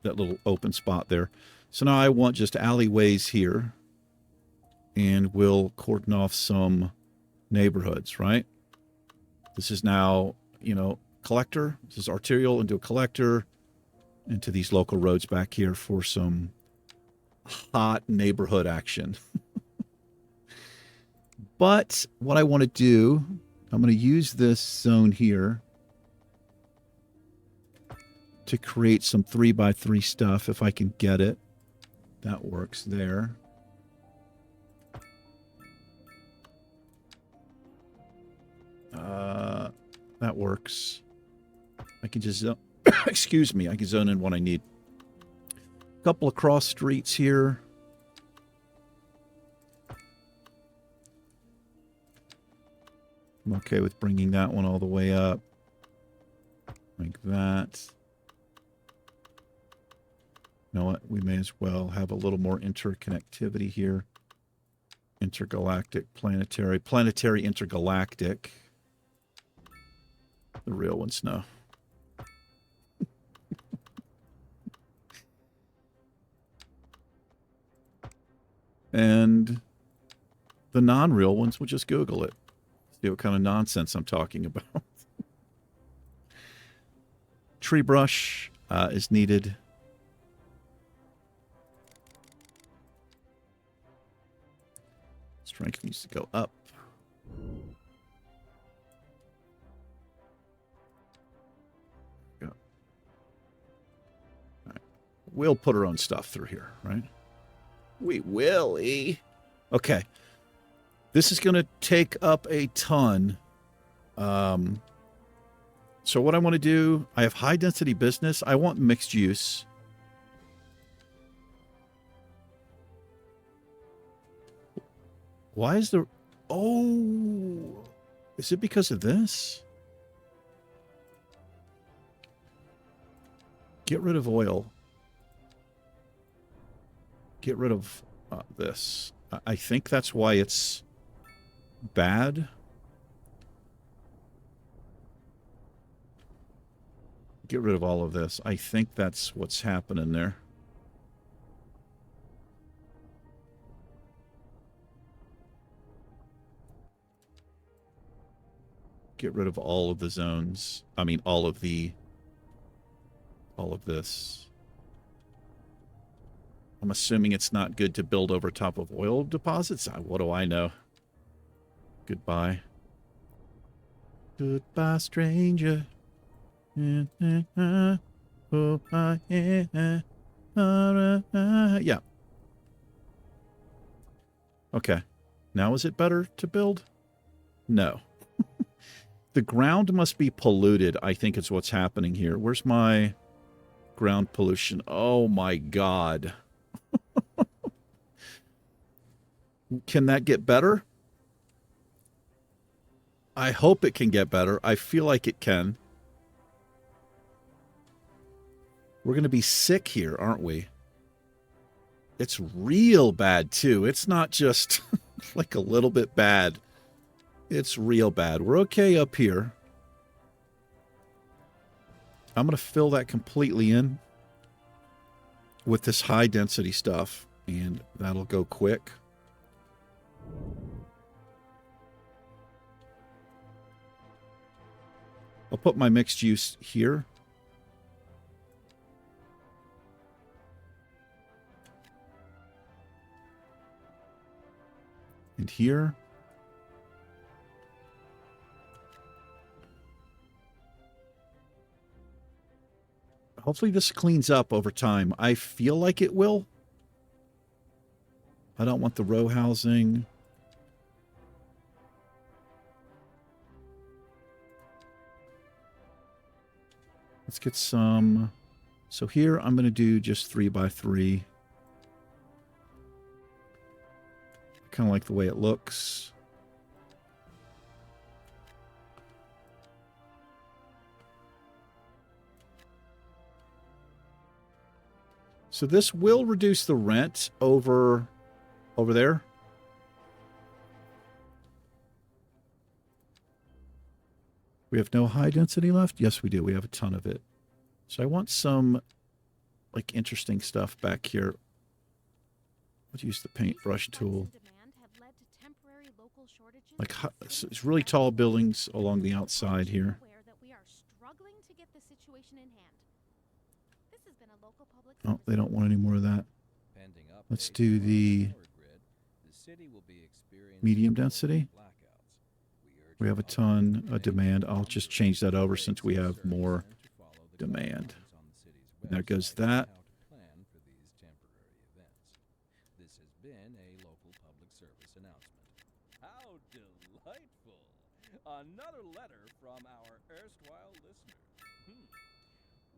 little open spot there. So now I want just alleyways here and we'll cordon off some neighborhoods, right? This is now, you know, collector. This is arterial into a collector, into these local roads back here for some hot neighborhood action. But what I want to do, I'm going to use this zone here to create some 3x3 stuff if I can get it. That works there. That works. I can just excuse me, I can zone in what I need. A couple of cross streets here. I'm okay with bringing that one all the way up. Like that. You know what? We may as well have a little more interconnectivity here. Intergalactic, planetary. Planetary, intergalactic. The real ones, no. And the non-real ones, we'll just Google it. See what kind of nonsense I'm talking about. Tree brush is needed. Strength needs to go up. Go. All right. We'll put our own stuff through here, right? We will, eh? Okay. This is going to take up a ton. So what I want to do, I have high density business. I want mixed use. Why is there... Oh, is it because of this? Get rid of oil. Get rid of this. I think that's why it's bad. Get rid of all of this. I think that's what's happening there. Get rid of all of the zones. I mean, all of this. I'm assuming it's not good to build over top of oil deposits. What do I know? Goodbye. Goodbye, stranger. Yeah. Okay. Now is it better to build? No. The ground must be polluted, I think is what's happening here. Where's my ground pollution? Oh my God. Can that get better? I hope it can get better. I feel like it can. We're going to be sick here, aren't we? It's real bad, too. It's not just like a little bit bad. It's real bad. We're okay up here. I'm going to fill that completely in with this high density stuff, and that'll go quick. I'll put my mixed use here. And here. Hopefully this cleans up over time. I feel like it will. I don't want the row housing. Let's get some. So here I'm going to do just 3x3. Kind of like the way it looks. So this will reduce the rent over there. We have no high density left? Yes, we do. We have a ton of it. So I want some like interesting stuff back here. Let's use the paintbrush tool. Like, it's really tall buildings along the outside here. Aware that we are struggling to get the situation in hand. This has been a local public Oh, service they don't want any more of that. Pending Let's updates do to our the power grid, the city will be experiencing medium rolling density. blackouts. We urge We have a public ton to of demand. I'll just change that over since we have service more and to follow the demand. guidelines on the city's And there goes website on that. how to plan for these temporary events. This has been a local public service announcement. How delightful! Another letter from our erstwhile listeners.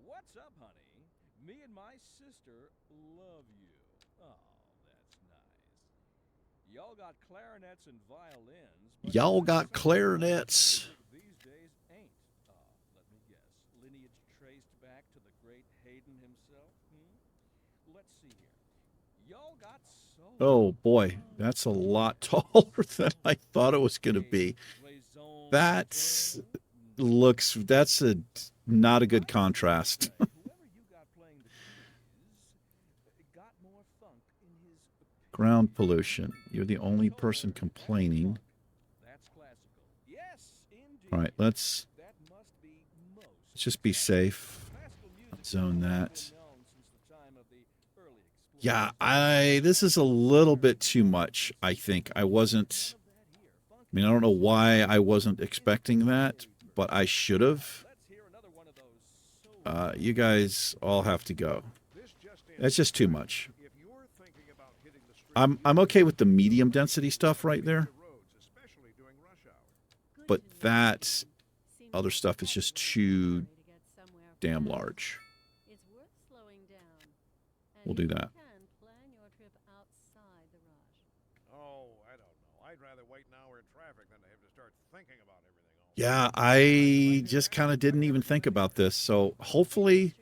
What's up, honey? Me and my sister love you. Oh, that's nice. Y'all got clarinets and violins. but Y'all not got some clarinets. music these days ain't. Let me guess. Lineage traced back to the great Haydn himself? Let's see here. Y'all got so. Oh boy, that's a lot taller than I thought it was going to be. That's not a good contrast. Ground pollution. You're the only person complaining. All right, let's just be safe. Zone that. Yeah, this is a little bit too much, I think. I don't know why I wasn't expecting that, but I should have. You guys all have to go. That's just too much. I'm okay with the medium density stuff right there. But that other stuff is just too damn large. We'll do that. Oh, I don't know. I'd rather wait an hour in traffic than to have to start thinking about everything else. Yeah, I just kind of didn't even think about this. So hopefully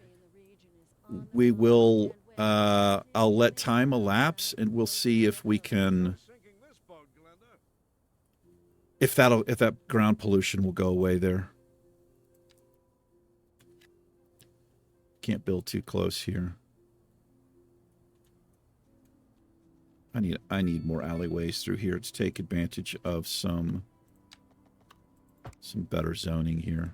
we will, I'll let time elapse and we'll see if we can, if that ground pollution will go away there. Can't build too close here. I need more alleyways through here to take advantage of some better zoning here.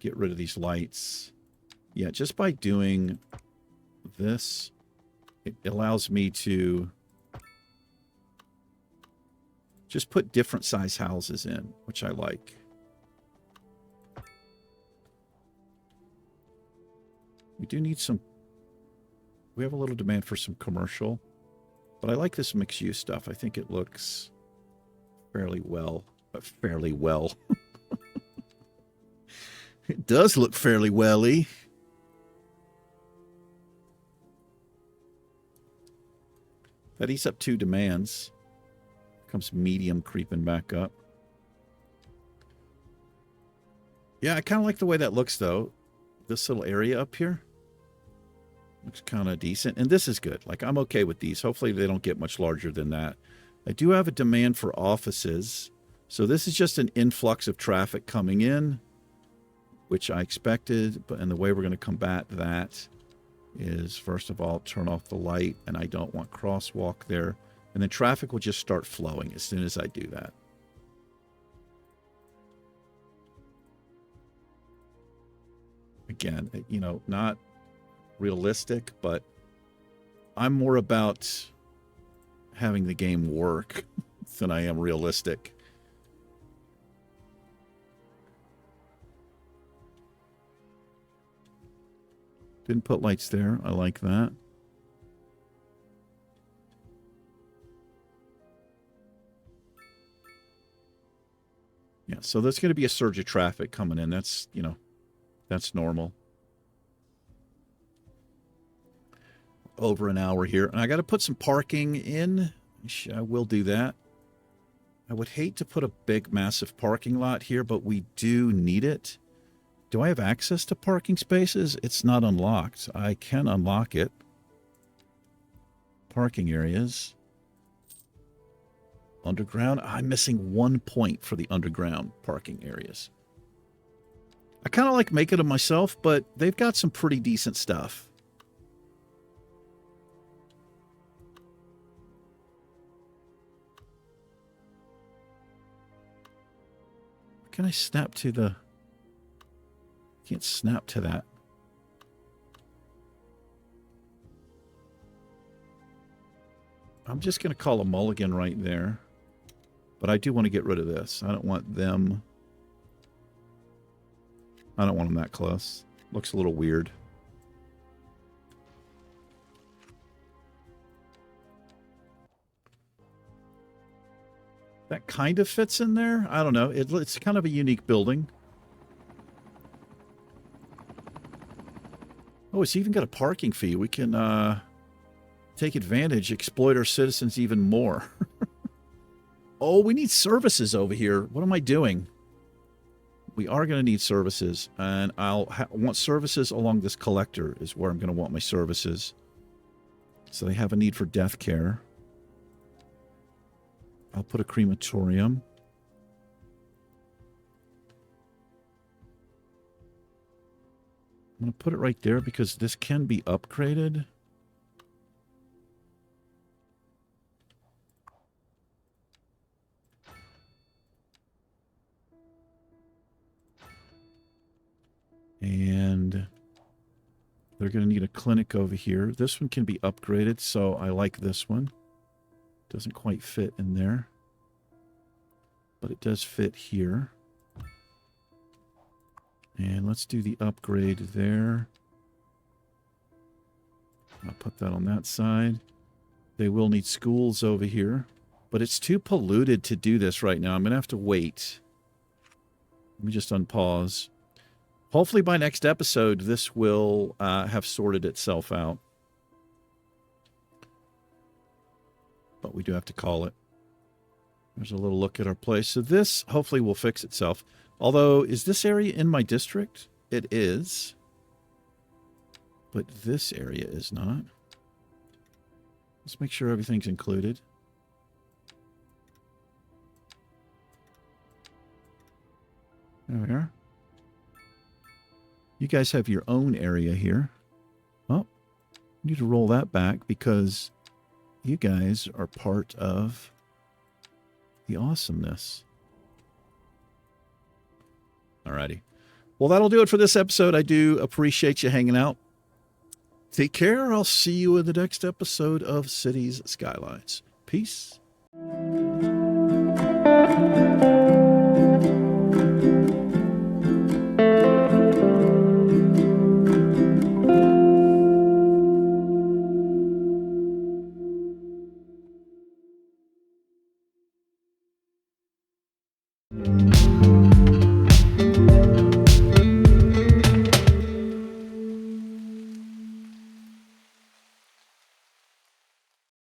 Get rid of these lights. Yeah, just by doing this, it allows me to just put different size houses in, which I like. We do need some. We have a little demand for some commercial, but I like this mixed use stuff. I think it looks fairly well. It does look fairly welly. That eats up 2 demands. Comes medium creeping back up. Yeah, I kind of like the way that looks, though. This little area up here looks kind of decent. And this is good. Like, I'm okay with these. Hopefully they don't get much larger than that. I do have a demand for offices. So this is just an influx of traffic coming in, which I expected. And the way we're going to combat that is, first of all, turn off the light. And I don't want crosswalk there. And then traffic will just start flowing as soon as I do that. Again, you know, not realistic, but I'm more about having the game work than I am realistic. Didn't put lights there. I like that. Yeah, so there's going to be a surge of traffic coming in. That's, you know, that's normal. Over an hour here. And I got to put some parking in. I will do that. I would hate to put a big, massive parking lot here, but we do need it. Do I have access to parking spaces? It's not unlocked. I can unlock it. Parking areas. Underground. I'm missing 1 point for the underground parking areas. I kind of like making them myself, but they've got some pretty decent stuff. Can I snap to the... Can't snap to that. I'm just going to call a mulligan right there. But I do want to get rid of this. I don't want them... I don't want them that close. Looks a little weird. That kind of fits in there. I don't know. It's kind of a unique building. Oh, it's even got a parking fee. We can take advantage, exploit our citizens even more. Oh, we need services over here. What am I doing? We are going to need services, and I'll want services along this collector is where I'm going to want my services. So they have a need for death care. I'll put a crematorium. I'm going to put it right there because this can be upgraded. And they're going to need a clinic over here. This one can be upgraded, so I like this one. Doesn't quite fit in there, but it does fit here. And let's do the upgrade there. I'll put that on that side. They will need schools over here, but it's too polluted to do this right now. I'm going to have to wait. Let me just unpause. Hopefully by next episode, this will have sorted itself out. But we do have to call it. There's a little look at our place. So this hopefully will fix itself. Although, is this area in my district? It is. But this area is not. Let's make sure everything's included. There we are. You guys have your own area here. Oh, need to roll that back because you guys are part of the awesomeness. Alrighty. Well, that'll do it for this episode. I do appreciate you hanging out. Take care. I'll see you in the next episode of Cities Skylines. Peace.